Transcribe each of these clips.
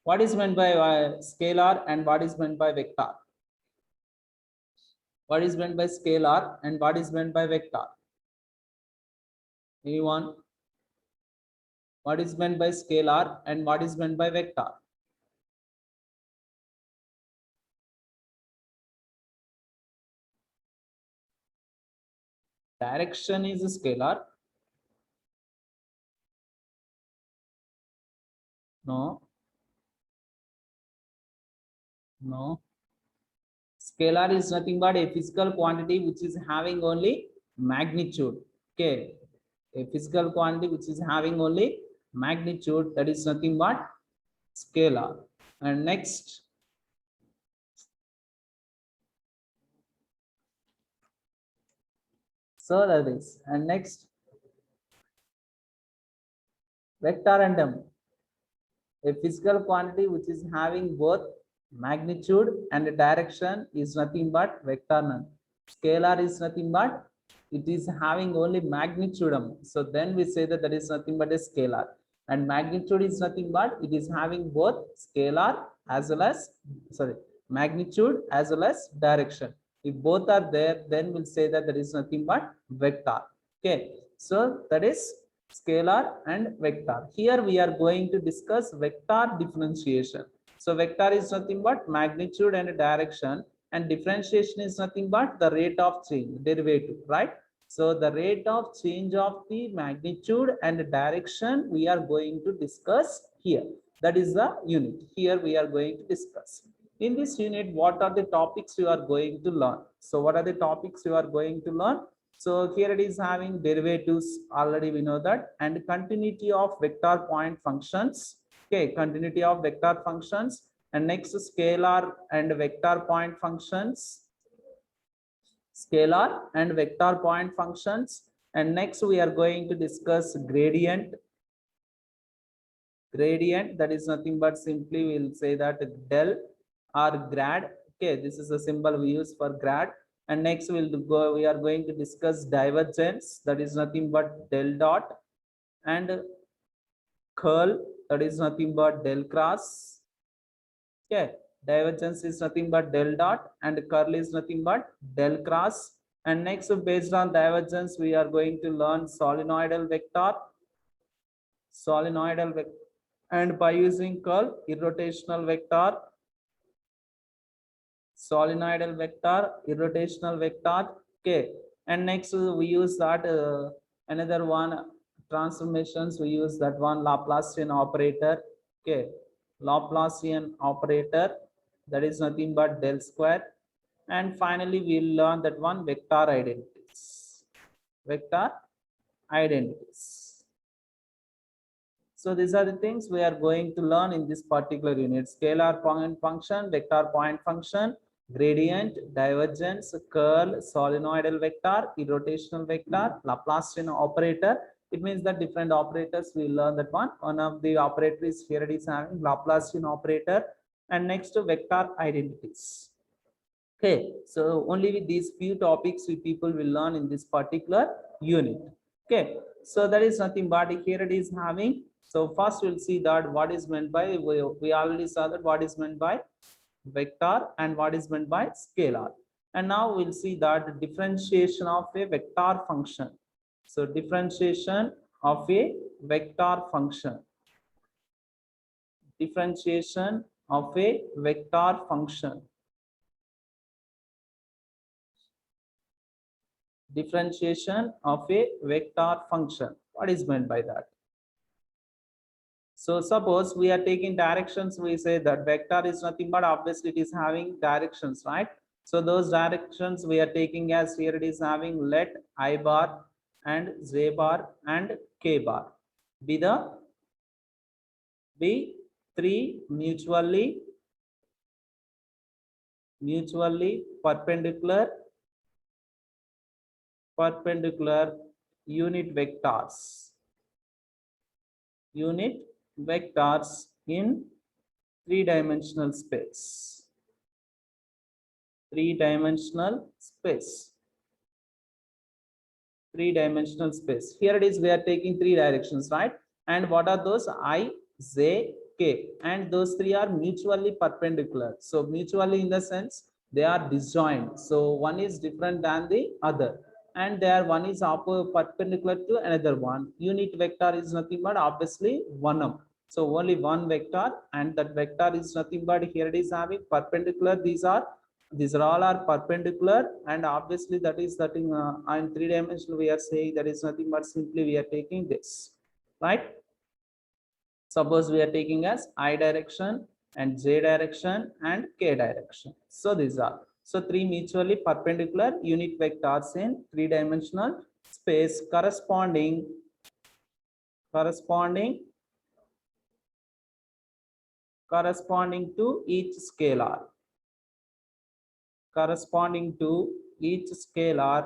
What is meant by scalar and what is meant by vector? What is meant by scalar and what is meant by vector? Anyone? What is meant by scalar and what is meant by vector? Direction is a scalar. No. No. Scalar is nothing but a physical quantity which is having only magnitude. Okay. A physical quantity which is having only magnitude, that is nothing but scalar. And next, so that is, and next, vector and a physical quantity which is having both magnitude and direction is nothing but vector none. Scalar is nothing but it is having only magnitude. So then we say that is nothing but a scalar. And magnitude is nothing but it is having both scalar as well as magnitude as well as direction. If both are there, then we'll say that is nothing but vector. Okay, so that is scalar and vector. Here we are going to discuss vector differentiation. So vector is nothing but magnitude and direction, and differentiation is nothing but the rate of change, derivative, right? So the rate of change of the magnitude and direction we are going to discuss here. That is the unit. Here we are going to discuss. In this unit, what are the topics you are going to learn? So what are the topics you are going to learn? So here it is having derivatives, already we know that, and continuity of vector point functions. Okay, continuity of vector functions, and next scalar and vector point functions. Scalar and vector point functions, and next we are going to discuss gradient. Gradient, that is nothing but simply we'll say that del or grad. Okay, this is a symbol we use for grad. And next we are going to discuss divergence, that is nothing but del dot, and curl, that is nothing but del cross. Okay, divergence is nothing but del dot and curl is nothing but del cross. And next, based on divergence, we are going to learn solenoidal vector, and by using curl, irrotational vector, solenoidal vector, irrotational vector. Okay, and next we use that another one transformations. We use that one Laplacian operator. Okay, Laplacian operator, that is nothing but del square. And finally, we'll learn that one vector identities. Vector identities. So these are the things we are going to learn in this particular unit: scalar point function, vector point function, gradient, divergence, curl, solenoidal vector, irrotational vector, Laplacian operator. It means that different operators we learn that one. One of the operators here it is having Laplacian operator, and next vector identities. Okay, so only with these few topics we people will learn in this particular unit. Okay, so that is nothing but here it is having. So first we'll see that what is meant by, we already saw that what is meant by vector and what is meant by scalar. And now we'll see that the differentiation of a vector function. So differentiation of a vector function. Differentiation of a vector function. Differentiation of a vector function. What is meant by that? So suppose we are taking directions, we say that vector is nothing but obviously it is having directions, right? So those directions we are taking as here it is having let I bar and j bar and k bar be three mutually perpendicular unit vectors. Unit vectors in three-dimensional space. Three-dimensional space. Three-dimensional space. Here it is, we are taking three directions, right? And what are those? I, j, K, and those three are mutually perpendicular. So mutually in the sense they are disjoint. So one is different than the other, and there one is perpendicular to another one. Unit vector is nothing but obviously 1m. So only one vector, and that vector is nothing but here it is having perpendicular. These are all are perpendicular, and obviously that is that in 3 dimensional we are saying that is nothing but simply we are taking this, right? Suppose we are taking as I direction and J direction and K direction. So these are, so three mutually perpendicular unit vectors in 3-dimensional space corresponding to each scalar. Corresponding to each scalar,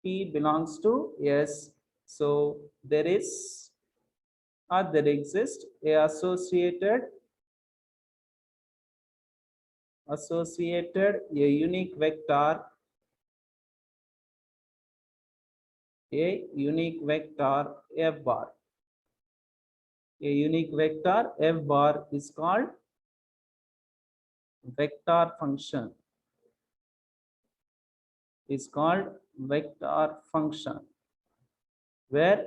P belongs to S. So there is or there exists a associated a unique vector F bar. A unique vector F bar is called vector function. Is called vector function, where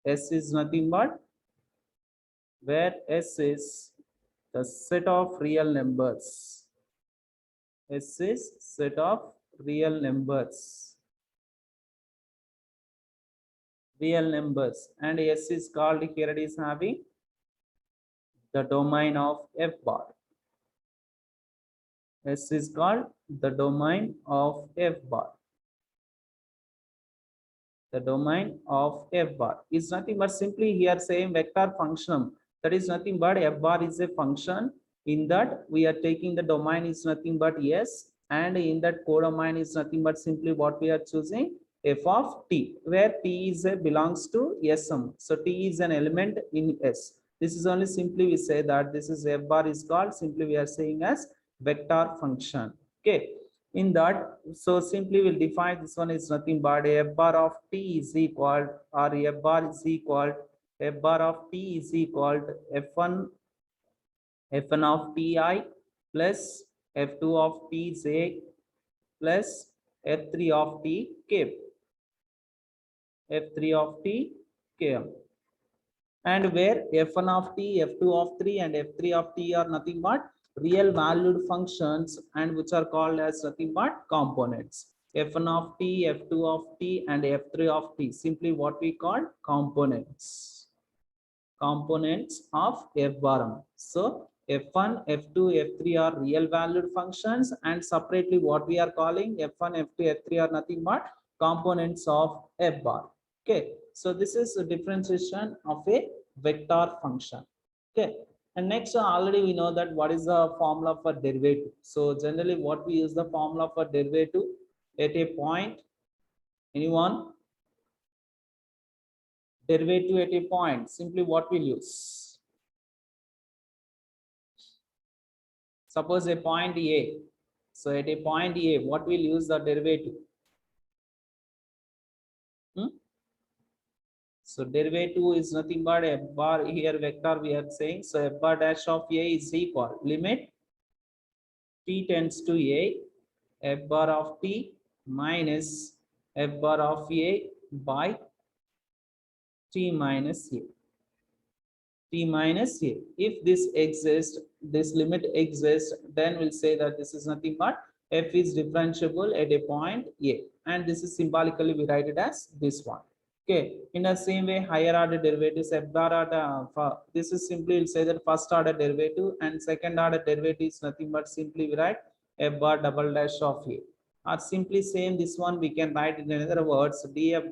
S is nothing but S is the set of real numbers. S is set of real numbers. And S is called, here it is having the domain of F bar. S is called the domain of F bar. The domain of F bar is nothing but simply here saying vector function. That is nothing but F bar is a function. In that we are taking the domain is nothing but S, and in that codomain is nothing but simply what we are choosing F of T, where T is a belongs to Sm. So T is an element in S. This is only simply we say that this is F bar is called, simply we are saying as vector function. Okay. In that, so simply we'll define this one is nothing but F bar of T is equal, or F bar is equal, F bar of T is equal to F1 of Ti plus F2 of Tj plus F3 of Tk. F3 of Tk. And where F1 of T, F2 of 3 and F3 of T are nothing but real valued functions, and which are called as nothing but components. F1 of T, F2 of T and F3 of T, simply what we call components. Components of F bar. So F1, F2, F3 are real valued functions, and separately what we are calling F1, F2, F3 are nothing but components of F bar. Okay, so this is a differentiation of a vector function. Okay, and next already we know that what is the formula for derivative. So generally what we use the formula for derivative at a point. Anyone? Derivative at a point, simply what we'll use. Suppose a point A. So at a point A, what we'll use the derivative? So derivative is nothing but F bar, here vector we are saying. So F bar dash of A is equal limit T tends to A, F bar of T minus F bar of A by T minus A. T minus A. If this exists, this limit exists, then we'll say that this is nothing but F is differentiable at a point A. And this is symbolically we write it as this one. Okay, in the same way, higher order derivatives, F bar order, this is simply we'll say that first order derivative, and second order derivative is nothing but simply we write F bar double dash of A. Or simply same this one we can write in another words df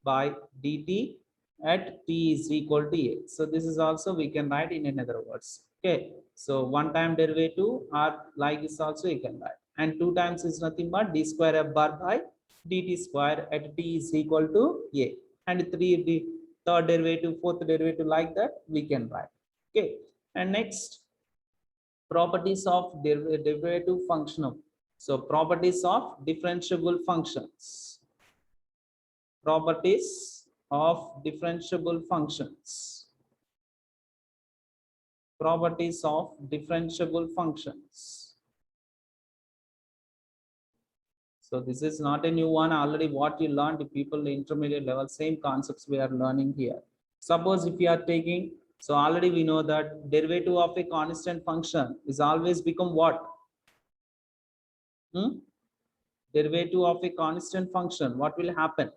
by dt at t is equal to A. So this is also we can write in another words. Okay, so one time derivative or like this also you can write, and two times is nothing but d square F bar by dt square at t is equal to A, and the third derivative, fourth derivative, like that we can write. Okay, and next properties of derivative function. So properties of differentiable functions. Properties of differentiable functions. properties of differentiable functions. So this is not a new one. Already what you learned, people in intermediate level, same concepts we are learning here. Suppose if you are taking, so already we know that derivative of a constant function is always become what? Derivative of a constant function, what will happen?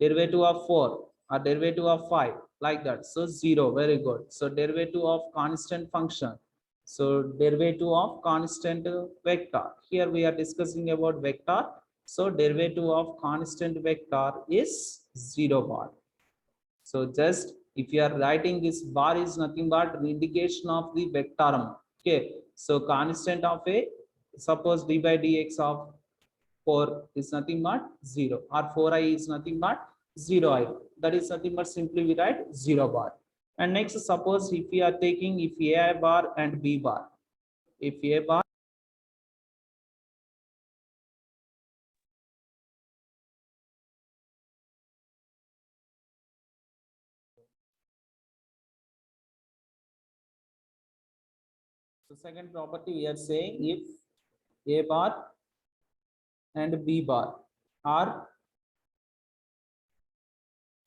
Derivative of 4 or derivative of 5, like that. So 0, very good. So derivative of constant function. So derivative of constant vector. Here we are discussing about vector. So derivative of constant vector is 0 bar. So just if you are writing this bar is nothing but indication of the vector. Okay. So constant of a, suppose d by dx of 4 is nothing but 0, or 4i is nothing but 0i. That is nothing but simply we write 0 bar. And next, suppose if we are taking if a bar and b bar, if a bar, so second property we are saying if a bar and b bar are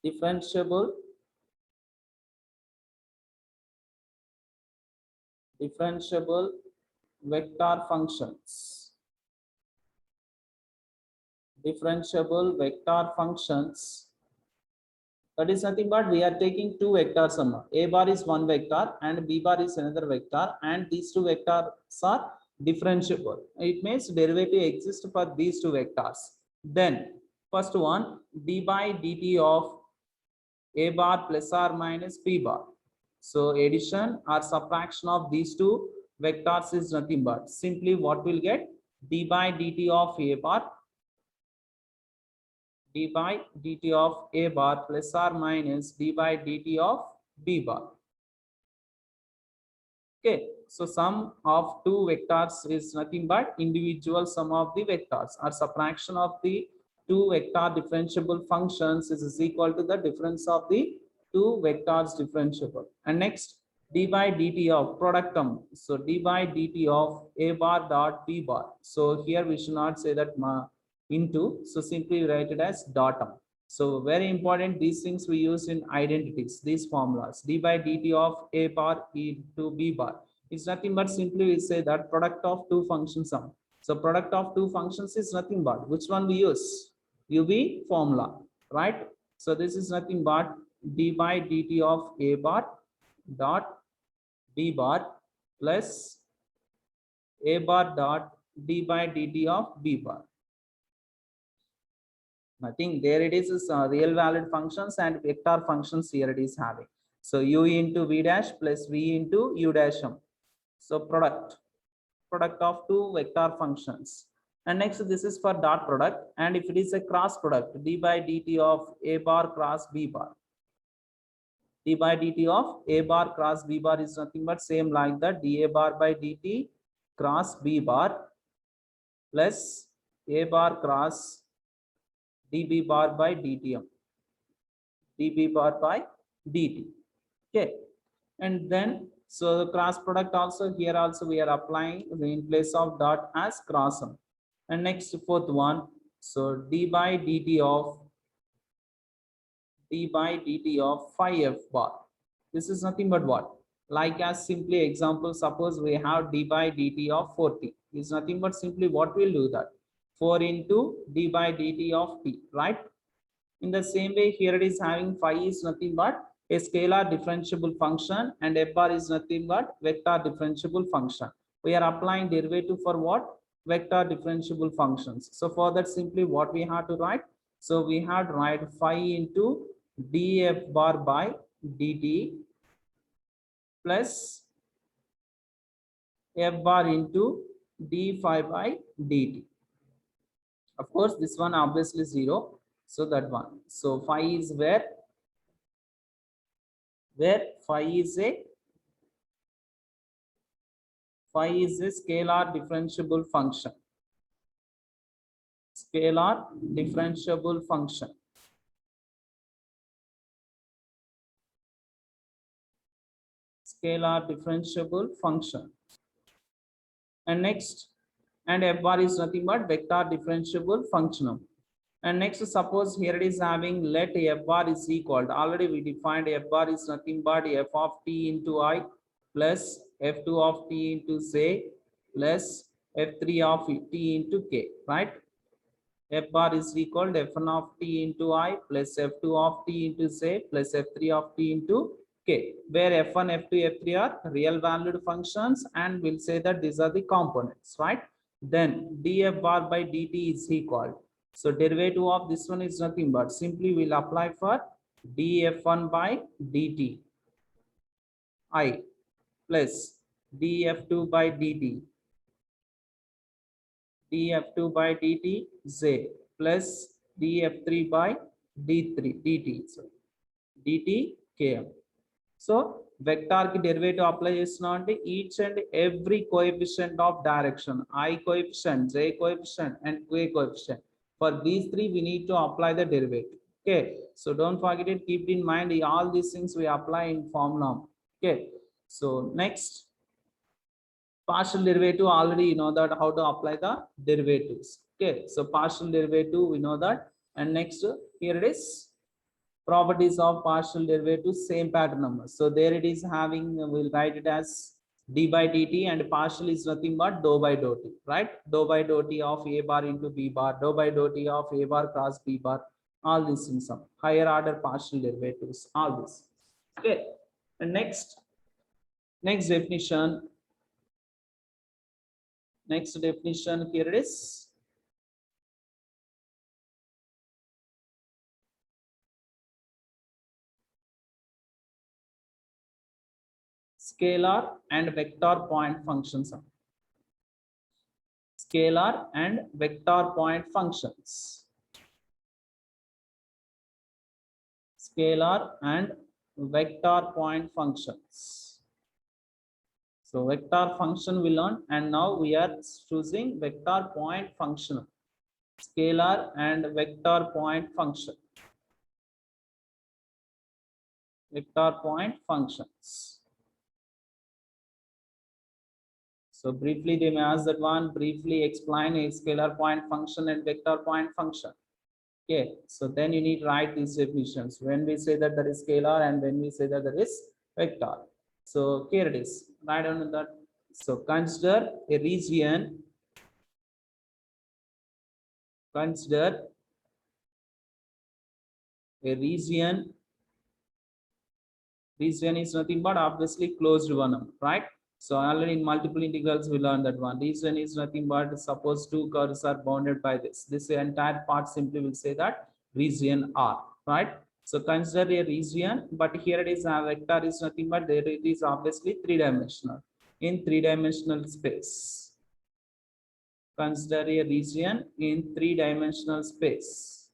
differentiable vector functions, differentiable vector functions, that is nothing but we are taking two vectors. A bar is one vector and b bar is another vector, and these two vectors are differentiable. It means derivative exists for these two vectors. Then first one, d by dt of a bar plus or minus b bar. So addition or subtraction of these two vectors is nothing but simply what we'll get, d by dt of a bar, d by dt of a bar plus or minus d by dt of b bar. Okay, so sum of two vectors is nothing but individual sum of the vectors, or subtraction of the two vector differentiable functions is equal to the difference of the two vectors differentiable. And next, d by dt of product term. So d by dt of a bar dot b bar. So here we should not say that into, so simply write it as dot term. So very important, these things we use in identities, these formulas. D by dt of a bar e to b bar is nothing but simply we say that product of two functions sum. So product of two functions is nothing but which one we use? UB formula, right? So this is nothing but d by dt of a bar dot b bar plus a bar dot d by dt of b bar. Nothing, there it is real valid functions and vector functions here it is having. So u into v dash plus v into u dash m. So product of two vector functions. And next, this is for dot product, and if it is a cross product, d by dt of a bar cross b bar, d by dt of a bar cross b bar is nothing but same like that, dA bar by dt cross b bar plus a bar cross db bar by dtm, db bar by dt. Okay, and then so the cross product also here also we are applying in place of dot as cross sum. And next, fourth one, so d by dt of phi f bar. This is nothing but what? Like as simply example, suppose we have d by dt of 40 is nothing but simply what we'll do that 4 into d by dt of t, right? In the same way, here it is having phi is nothing but a scalar differentiable function and f bar is nothing but vector differentiable function. We are applying derivative for what? Vector differentiable functions. So for that simply what we have to write? So we have to write phi into df bar by dt plus f bar into d phi by dt. Of course, this one obviously 0. So that one. So phi is where phi is a scalar differentiable function. Scalar differentiable function. scalar differentiable function. And next, and f bar is nothing but vector differentiable function. And next, suppose here it is having let f bar is equal to, already we defined f bar is nothing but f of t into I plus f2 of t into z plus f3 of t into k, right? F bar is equal to f1 of t into I plus f2 of t into z plus f3 of t into k, where f1, f2, f3 are real valued functions, and we'll say that these are the components, right? Then df bar by dt is equal. So derivative of this one is nothing but simply we'll apply for df1 by dt I plus df2 by dt df2 by dt z plus df3 by d3 dt, so dt km. So vector ki derivative apply chestunna ante each and every coefficient of direction, I coefficient, j coefficient and k coefficient, for these three we need to apply the derivative. Okay, so don't forget it, keep in mind all these things we apply in formula. Okay, so next, partial derivative, already you know that how to apply the derivatives. Okay, so partial derivative we know that. And next, here it is properties of partial derivative, same pattern number. So there it is having, we'll write it as d by dt, and partial is nothing but dou by dou t, right? Dou by dou t of a bar into b bar, dou by dou t of a bar cross b bar, all these things, some higher order partial derivatives, all this. Okay, and next definition, here it is. Scalar and vector point functions. Scalar and vector point functions. Scalar and vector point functions. So vector function we learned, and now we are choosing vector point function. Scalar and vector point function. Vector point functions. So briefly they may ask that one, briefly explain a scalar point function and vector point function. Okay, so then you need to write these definitions when we say that there is scalar and when we say that there is vector. So here it is, write down that. So consider a region, region is nothing but obviously closed one, right? So already in multiple integrals we learned that one. Region is nothing but suppose two curves are bounded by this. This entire part simply will say that region R, right? So consider a region, but here it is a vector is nothing but there it is obviously three-dimensional. In three-dimensional space. Consider a region in three-dimensional space.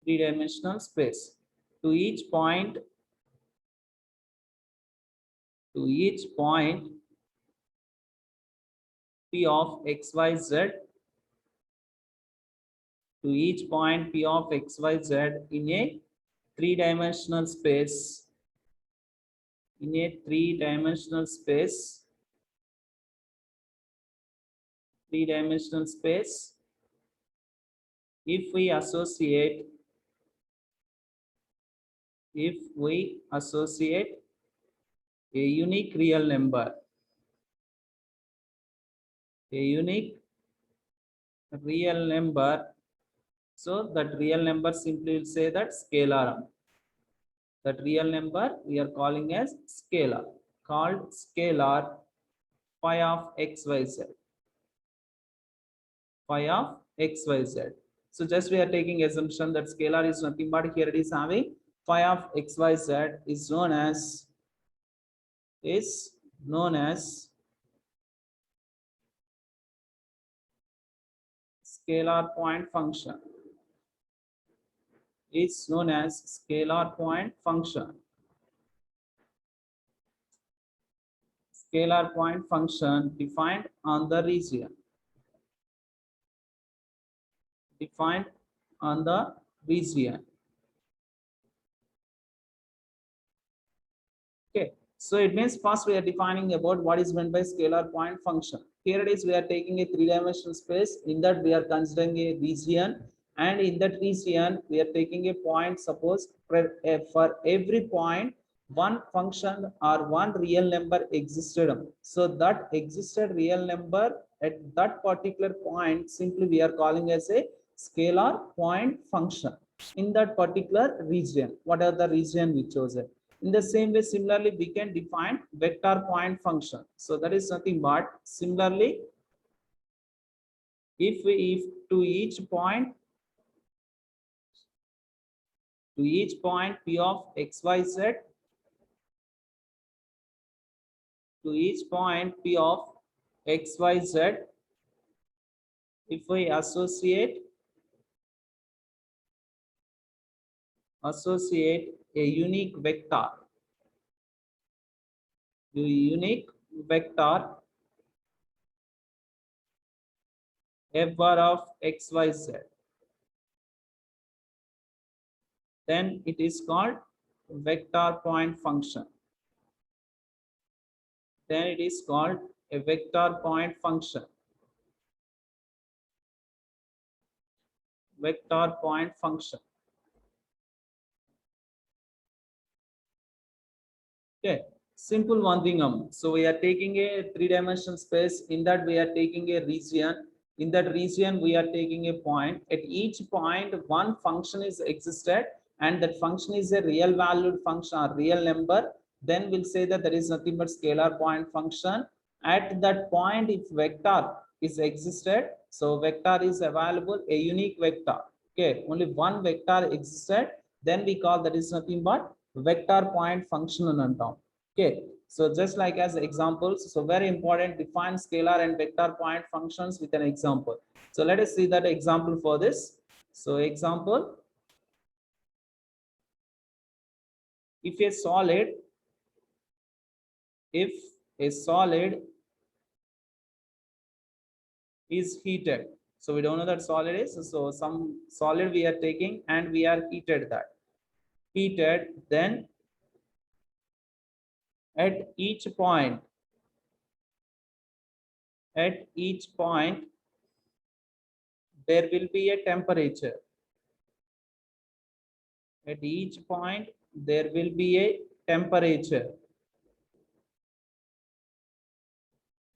Three-dimensional space. To each point P of xyz, to each point P of xyz in a three-dimensional space, if we associate a unique real number, so that real number simply will say that scalar. That real number we are calling as scalar, called scalar phi of xyz, phi of xyz. So just we are taking assumption that scalar is nothing but here it is having phi of xyz is known as scalar point function, is known as scalar point function. Scalar point function defined on the region. Defined on the region. Okay, so it means first we are defining about what is meant by scalar point function. Here it is, we are taking a three-dimensional space. In that we are considering a region, and in that region we are taking a point. Suppose for every point one function or one real number existed. So that existed real number at that particular point simply we are calling as a scalar point function in that particular region, whatever the region we chose it. In the same way, similarly, we can define vector point function. So that is nothing but similarly, if to each point p of x, y, z, to each point p of x, y, z, if we associate a unique vector f bar of x, y, z, then it is called vector point function. Then it is called a vector point function. Vector point function. Okay, simple one thing. So we are taking a three-dimensional space. In that we are taking a region. In that region we are taking a point. At each point one function is existed, and that function is a real valued function or real number. Then we'll say that there is nothing but scalar point function. At that point, if vector is existed, so vector is available, a unique vector. Okay, only one vector existed, then we call that is nothing but vector point function on top. Okay, so just like as examples, so very important, define scalar and vector point functions with an example. So let us see that example for this. So example, if a solid is heated, so we don't know that solid is, so some solid we are taking and we are heated, then at each point there will be a temperature. At each point there will be a temperature.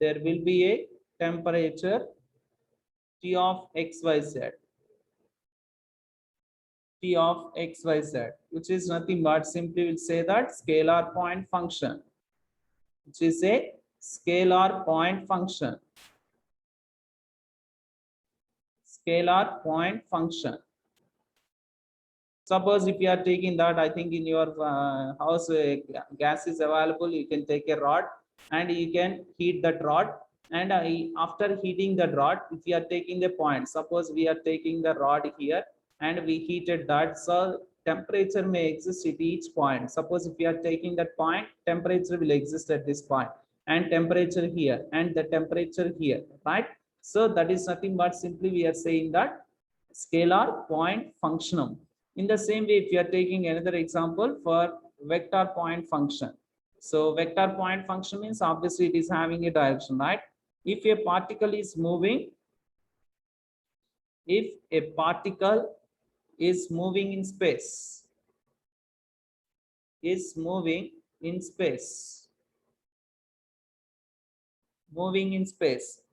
There will be a temperature T of xyz. T of xyz, which is nothing but simply will say that scalar point function, which is a scalar point function. Scalar point function. Suppose if you are taking that, I think in your house gas is available, you can take a rod and you can heat that rod. And after heating the rod, if you are taking the point, suppose we are taking the rod here and we heated that, so temperature may exist at each point. Suppose if you are taking that point, temperature will exist at this point, and temperature here, and the temperature here, right? So that is nothing but simply we are saying that scalar point function. In the same way, if you are taking another example for vector point function. So vector point function means obviously it is having a direction, right? If a particle is moving, if a particle is moving in space,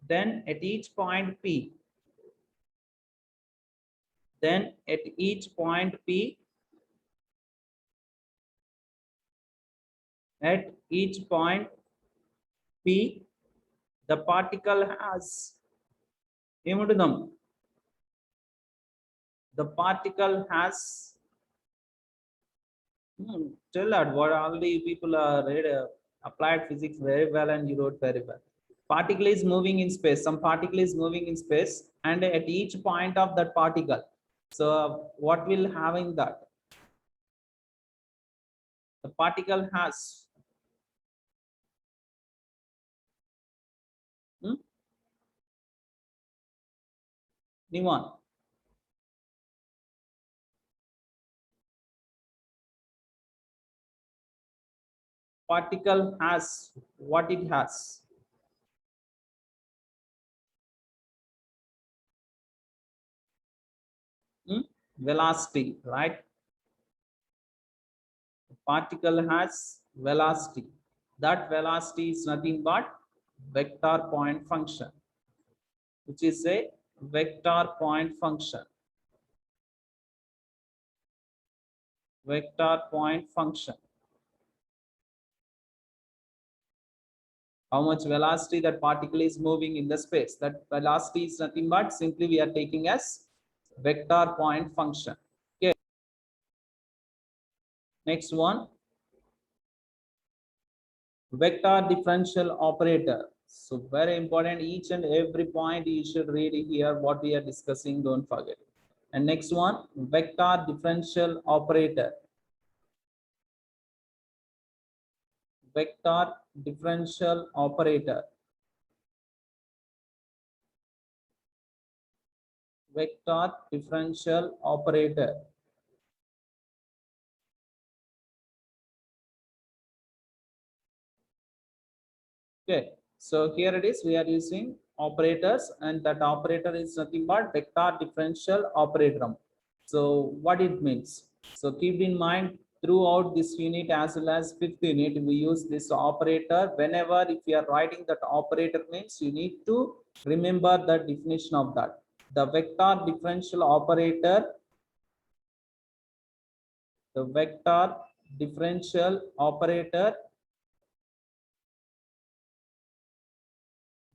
then at each point P, at each point P, the particle has tell that what already people are read applied physics very well and you wrote very well. Particle is moving in space. Some particle is moving in space, and at each point of that particle, so what will have in that? The particle has Nivan. particle has, what it has? Velocity, right? Particle has velocity. That velocity is nothing but vector point function, which is a vector point function. Vector point function. How much velocity that particle is moving in the space. That velocity is nothing but simply we are taking as vector point function. Okay. Next one, vector differential operator. So very important, each and every point you should read here what we are discussing, don't forget. And next one, vector differential operator. Vector differential operator. Vector differential operator. Okay, so here it is, we are using operators, and that operator is nothing but vector differential operator. So what it means? So keep in mind, throughout this unit as well as fifth unit, we use this operator. Whenever if you are writing that operator means, you need to remember the definition of that. The vector differential operator, the vector differential operator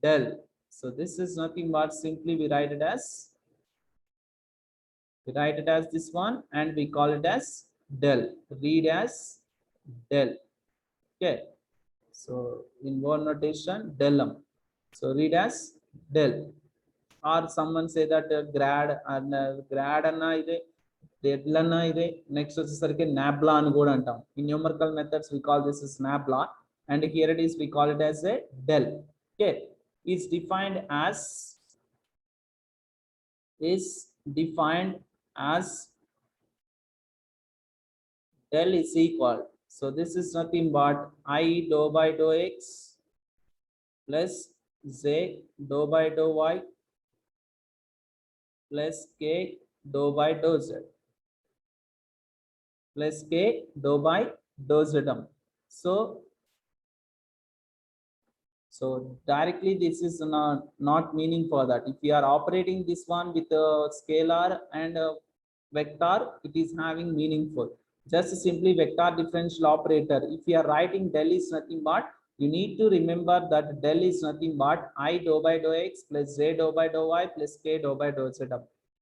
del. So this is nothing but simply we write it as this one, and we call it as del. Read as del. Okay. So in word notation, delum. So read as del. Or someone say that grad and grad anna ide, del anna ide. Next వచ్చేసరికి nabla అని కూడా అంటాం. In numerical methods we call this as nabla, and here it is we call it as a del. Okay, is defined as del is equal. So this is nothing but I dou by dou x plus z dou by dou y plus k dou by dou z plus k dou by dou z. So directly this is not meaning for that. If you are operating this one with a scalar and a vector, it is having meaningful. Just simply vector differential operator. If you are writing del is nothing but, you need to remember that del is nothing but I dou by dou x plus z dou by dou y plus k dou by dou z.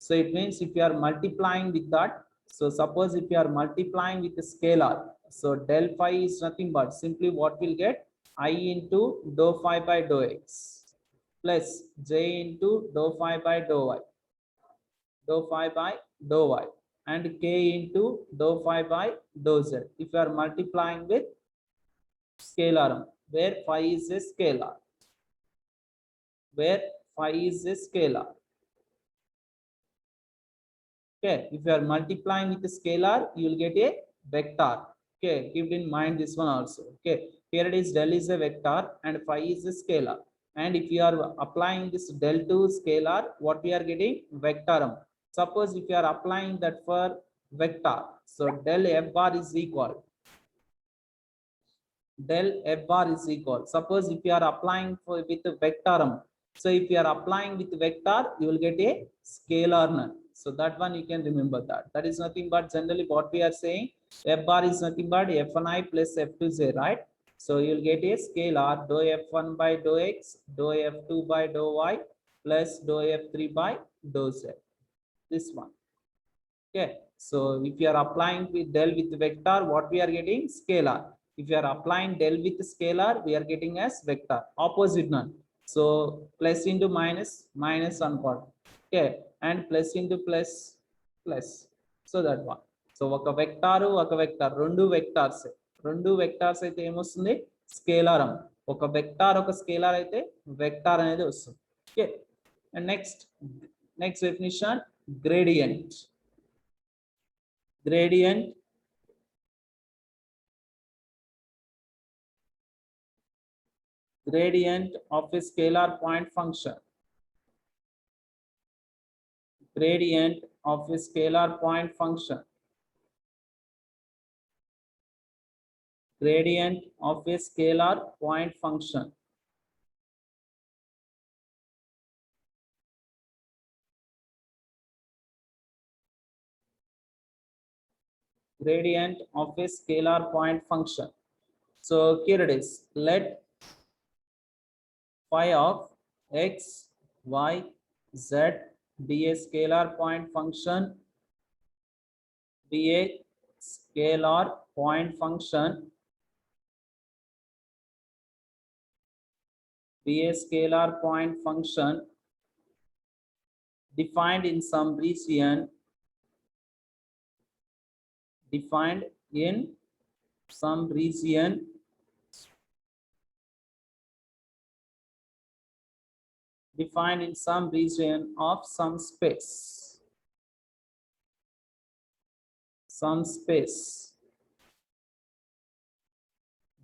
So it means if you are multiplying with that, so suppose if you are multiplying with a scalar, so del phi is nothing but simply what we'll get, I into dou phi by dou x plus j into dou phi by dou y, dou phi by dou y, and k into dou phi by dou z. If you are multiplying with scalar, where phi is a scalar, where phi is a scalar. Okay, if you are multiplying with a scalar, you will get a vector. Okay, keep in mind this one also. Okay, here it is del is a vector and phi is a scalar, and if you are applying this del to scalar, what we are getting? Vectorum. Suppose if you are applying that for vector, so del f bar is equal, del f bar is equal, suppose if you are applying for with vectorum, so if you are applying with vector, you will get a scalar null. So that one you can remember that. That is nothing but generally what we are saying, f bar is nothing but f1i plus f2j, right? So you will get a scalar dou f1 by dou x, dou f2 by dou y plus dou f3 by dou z. This one. Okay, so if you are applying with del with vector, what we are getting? Scalar. If you are applying del with scalar, we are getting as vector, opposite null. So plus into minus, minus on part. Okay, and plus into plus, plus. So that one. So ఒక vector ఒక vector, రెండు vectors అయితే ఏమొస్తుంది? Scalar. ఒక vector ఒక scalar అయితే vector అనేది వస్తుంది. Okay, and next definition, gradient. Gradient gradient of a scalar point function. Gradient of a scalar point function. Gradient of a scalar point function. Gradient of a scalar point function. So here it is. Let phi of x, y, z be a scalar point function. Be a scalar point function. Be a scalar point function defined in some region. Defined in some region defined in some region of some space. Some space.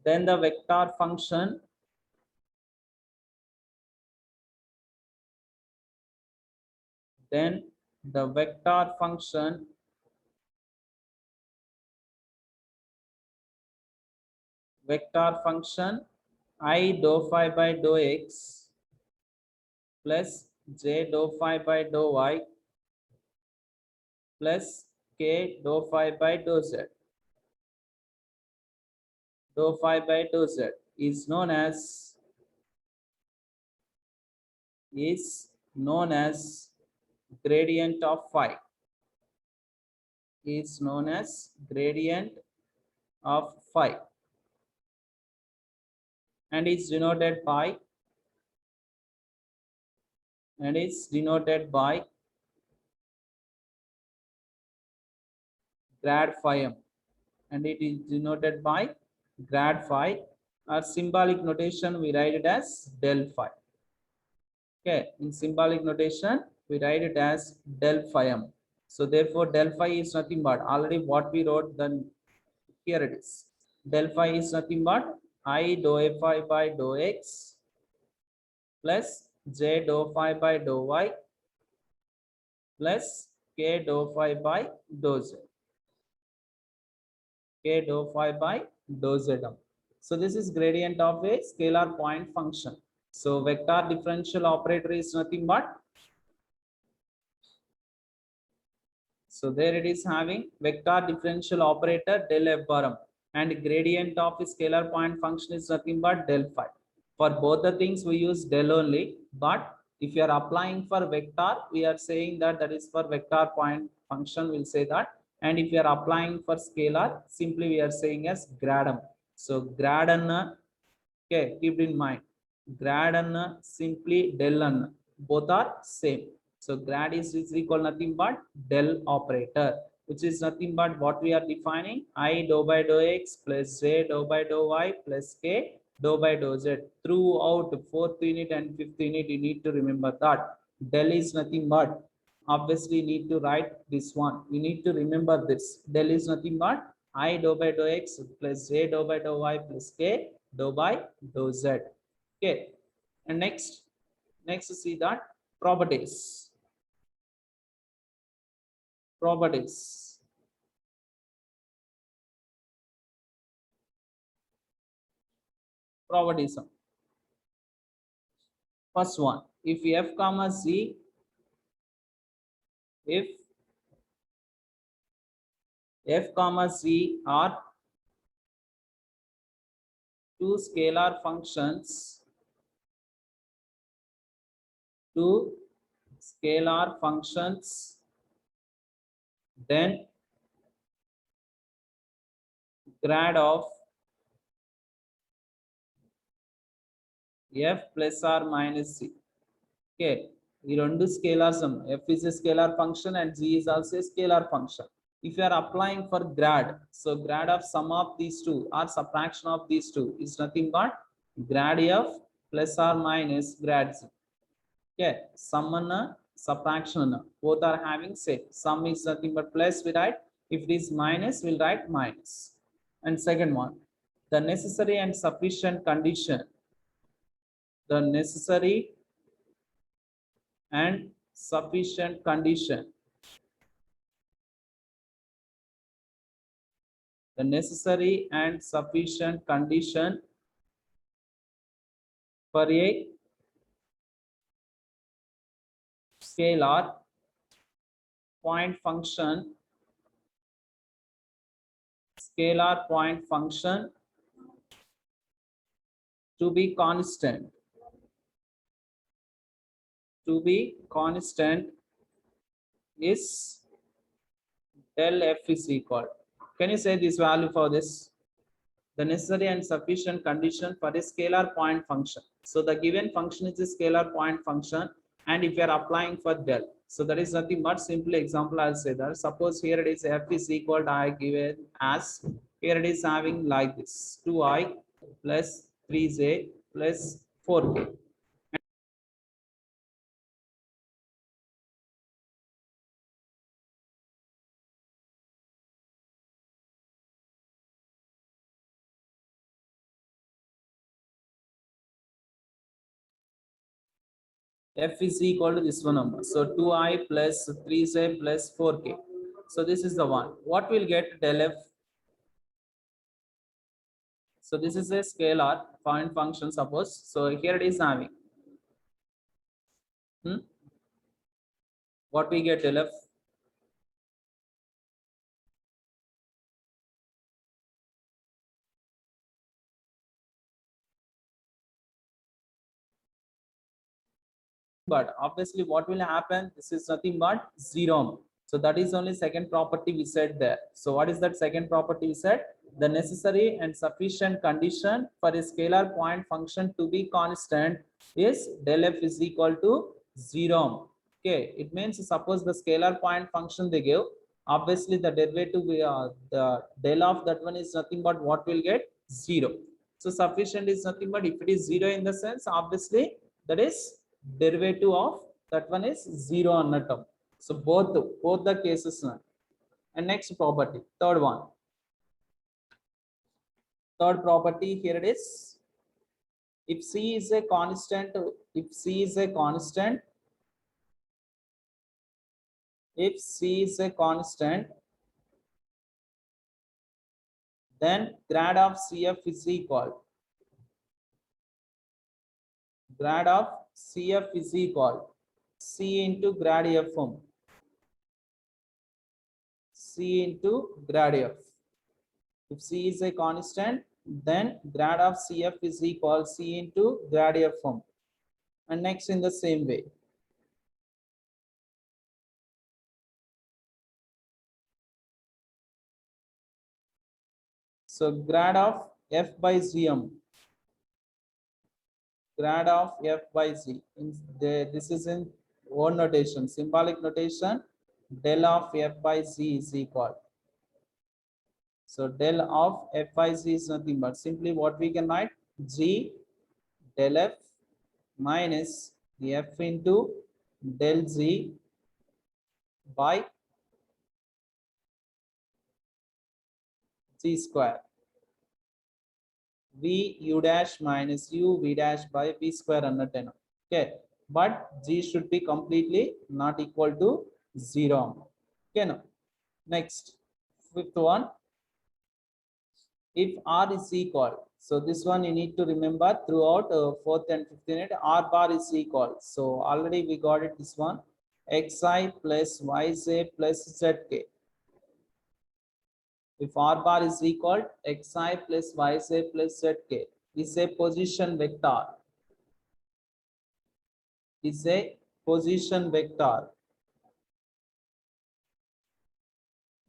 Then the vector function vector function I dou phi by dou x plus j dou phi by dou y plus k dou phi by dou z. Dou phi by dou z is known as gradient of phi. Is known as gradient of phi and is denoted by grad phi m, and it is denoted by grad phi. Our symbolic notation we write it as del phi. Okay, in symbolic notation we write it as del phi m. So therefore del phi is nothing but already what we wrote, then here it is. Del phi is nothing but I dou phi by dou x plus j dou phi by dou y plus k dou phi by dou z. K dou phi by dou z. So this is gradient of a scalar point function. So vector differential operator is nothing but, so there it is having vector differential operator del f bar m, and gradient of a scalar point function is nothing but del phi. For both the things we use del only, but if you are applying for vector, we are saying that is for vector point function, we'll say that. And if you are applying for scalar, simply we are saying as grad m. So grad n, okay, keep in mind, grad n simply del n, both are same. So grad is equal nothing but del operator, which is nothing but what we are defining, I dou by dou x plus j dou by dou y plus k dou by dou z. Throughout 4th unit and 5th unit, you need to remember that del is nothing but, obviously need to write this one. You need to remember this. Del is nothing but I dou by dou x plus j dou by dou y plus k dou by dou z. Okay, and next see that properties. Properties. Properties. First one, if f comma z, if f comma z are two scalar functions, then grad of f plus or minus z. Okay, ఈ రెండు scalars, f is a scalar function and z is also a scalar function. If you are applying for grad, so grad of sum of these two or subtraction of these two is nothing but grad f plus or minus grad z. Okay, sum and subtraction both are having same. Sum is nothing but plus, we write. If it is minus, we'll write minus. And second one, the necessary and sufficient condition the necessary and sufficient condition. The necessary and sufficient condition for a scalar point function, to be constant, is del f is equal. Can you say this value for this? The necessary and sufficient condition for a scalar point function. So the given function is a scalar point function, and if you are applying for del, so that is nothing but simple example. I'll say that suppose here it is f is equal to I given as, here it is having like this 2i plus 3j plus 4k. F is equal to this one number. So 2i plus 3j plus 4k. So this is the one. What will get del f? So this is a scalar point function, suppose. So here it is having. What we get del f? But obviously what will happen? This is nothing but 0. So that is only second property we said there. So what is that second property we said? The necessary and sufficient condition for a scalar point function to be constant is del f is equal to 0. Okay, it means suppose the scalar point function they give, obviously the derivative, the del of that one is nothing but what will get 0. So sufficient is nothing but if it is 0 in the sense, obviously that is derivative of that one is 0 on the term. So both the cases. And next property, third property, here it is. If c is a constant, if c is a constant, then grad of cf is equal. Grad of cf is equal c into grad fm. C into grad f. If c is a constant, then grad of cf is equal c into grad fm. And next in the same way. So grad of f by gm. Grad of f by z. This is in word notation, symbolic notation. Del of f by z is equal. So del of f by z is nothing but simply what we can write, g del f minus the f into del z by z square. V u dash minus u v dash by v square under 10. Okay, but g should be completely not equal to 0. Okay, now next, fifth one. If r is equal, so this one you need to remember throughout fourth and fifth unit, r bar is equal. So already we got it, this one, xi plus yz plus zk. If r bar is equal, xi plus yz plus zk is a position vector. Is a position vector.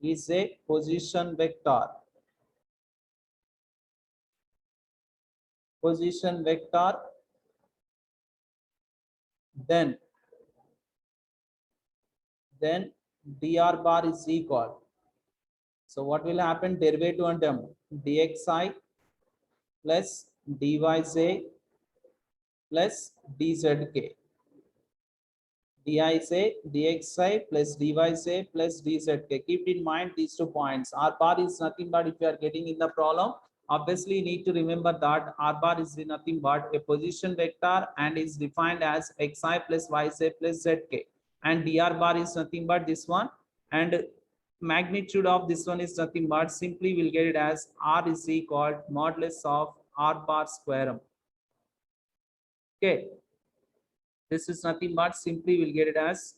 Is a position vector. Position vector. Then dr bar is equal. So what will happen? Derivative on term dxi plus dyj plus dzk. Dij, dxi plus dyj plus dzk. Keep in mind these 2 points. R bar is nothing but if you are getting in the problem, Obviously, you need to remember that R bar is nothing but a position vector and is defined as xi plus yj plus zk. And dr bar is nothing but this one. And magnitude of this one is nothing but simply we'll get it as R is equal modulus of R bar square. Okay. This is nothing but simply we'll get it as,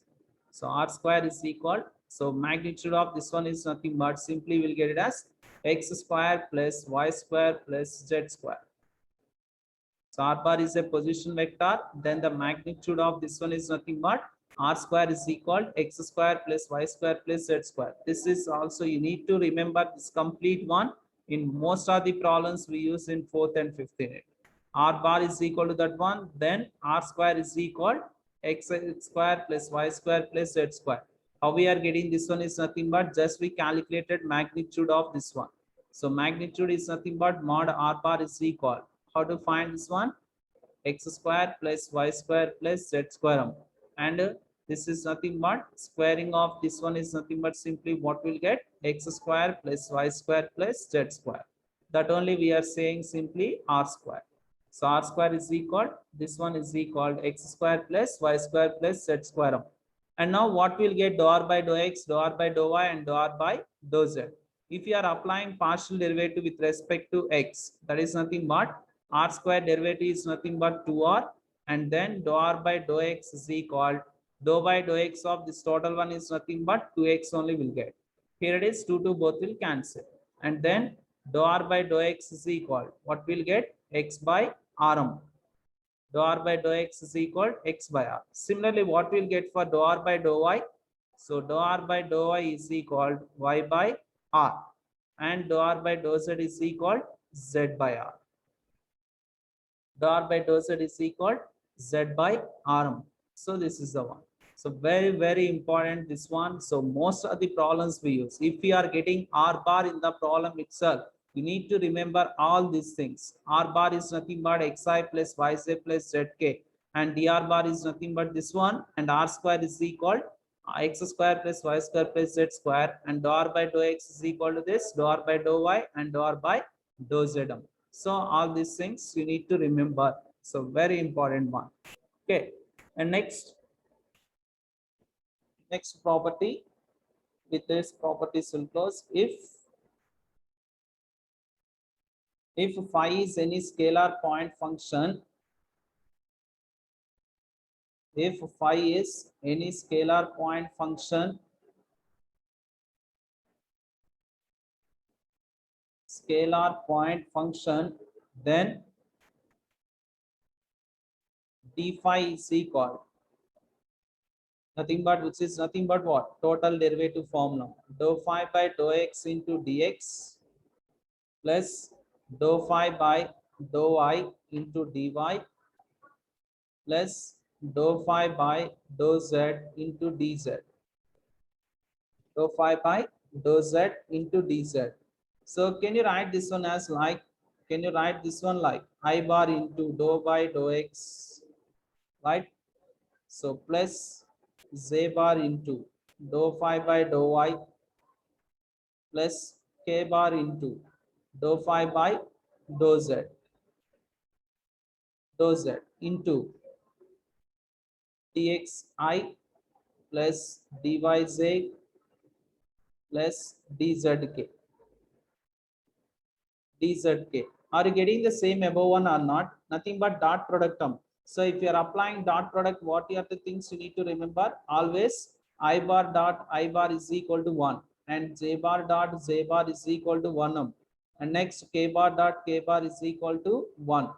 so R square is equal. So magnitude of this one is nothing but simply we'll get it as x square plus y square plus z square. So R bar is a position vector. Then the magnitude of this one is nothing but R square is equal x square plus y square plus z square. This is also, you need to remember this complete one. In most of the problems we use in 4th and 5th unit. R bar is equal to that one. Then R square is equal x square plus y square plus z square. How we are getting this one is nothing but just we calculated magnitude of this one. So magnitude is nothing but mod R bar is equal. How to find this one? X square plus y square plus z square. And this is nothing but squaring of this one is nothing but simply what we'll get, x square plus y square plus z square. That only we are saying simply R square. So R square is equal, this one is equal x square plus y square plus z square. And now what we'll get, dou r by dou x, dou r by dou y, and dou r by dou z. If you are applying partial derivative with respect to x, that is nothing but R square derivative is nothing but 2r, and then dou r by dou x is equal dou by dou x of this total one is nothing but 2x only will get. Here it is 2 both will cancel, and then dou r by dou x is equal, what we'll get, x by rm. Dou r by dou x is equal x by r. Similarly, what we'll get for dou r by dou y? So dou r by dou y is equal y by r, and dou r by dou z is equal z by r. Dou r by dou z is equal z by rm. So this is the one. So very important this one. So most of the problems we use, if we are getting R bar in the problem itself, you need to remember all these things. R bar is nothing but xi plus yj plus zk, and dr bar is nothing but this one, and R square is equal x square plus y square plus z square, and dou r by dou x is equal to this, dou r by dou y, and dou r by dou z. So all these things you need to remember. So very important one. Okay. And next property, with this property will close. If phi is any scalar point function, if phi is any scalar point function, then d phi is equal nothing but, which is nothing but what, total derivative formula, dou phi by dou x into dx plus dou phi by dou I into dy plus dou phi by dou z into dz. Dou phi by dou z into dz. So can you write this one as like, can you write this one like I bar into dou by dou x, right? So plus z bar into dou phi by dou I plus k bar into dou phi by dou z into dxi plus dyj plus dzk. Are you getting the same above one or not? Nothing but dot product term. So if you are applying dot product, what are the things you need to remember? Always I bar dot I bar is equal to 1, and j bar dot j bar is equal to 1m, and next k bar dot k bar is equal to 1.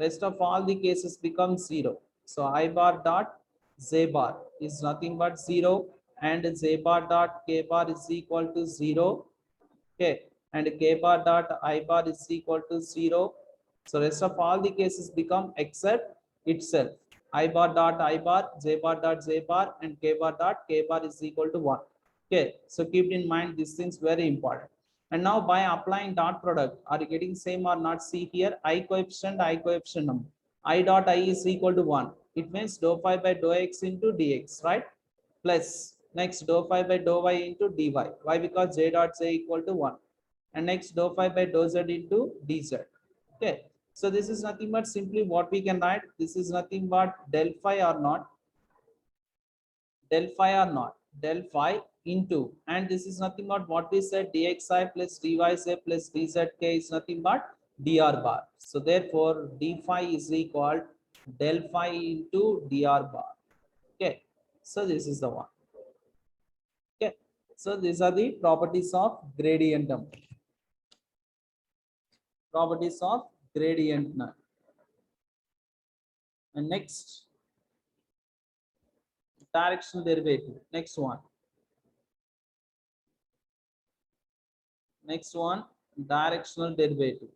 Rest of all the cases become 0. So I bar dot j bar is nothing but 0, and j bar dot k bar is equal to 0. Okay, and k bar dot I bar is equal to 0. So rest of all the cases become except itself. I bar dot I bar, j bar dot j bar, and k bar dot k bar is equal to 1. Okay, so keep in mind these things very important. And now by applying dot product, are you getting same or not? See here, I coefficient number. I dot I is equal to 1. It means dou phi by dou x into dx, right? Plus next dou phi by dou y into dy. Why? Because j dot j equal to 1. and next dou phi by dou z into dz. Okay, so this is nothing but simply what we can write. This is nothing but del phi or not, del phi or not, del phi into, and this is nothing but what we said, dxi plus dyz plus dzk is nothing but dr bar. So therefore d phi is equal del phi into dr bar. Okay, so this is the one. Okay, so these are the properties of gradientum, properties of gradient nut. And next, directional derivative. Next one, directional derivative.